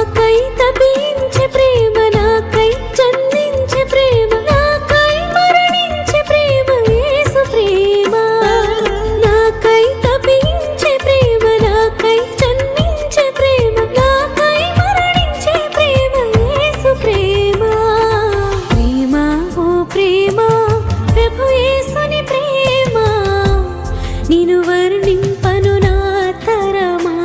నాకై తపించే ప్రేమ, నాకై జన్మించే ప్రేమ, నాకై మరణించే ప్రేమ యేసు ప్రేమ. నాకై తపించే ప్రేమ, నాకై జన్మించే ప్రేమ, నాకై మరణించే ప్రేమ యేసు ప్రేమ. ప్రేమ ఓ ప్రేమ, ప్రభు యేసుని ప్రేమ, నిన్ను వర్ణింపను నా తరమా.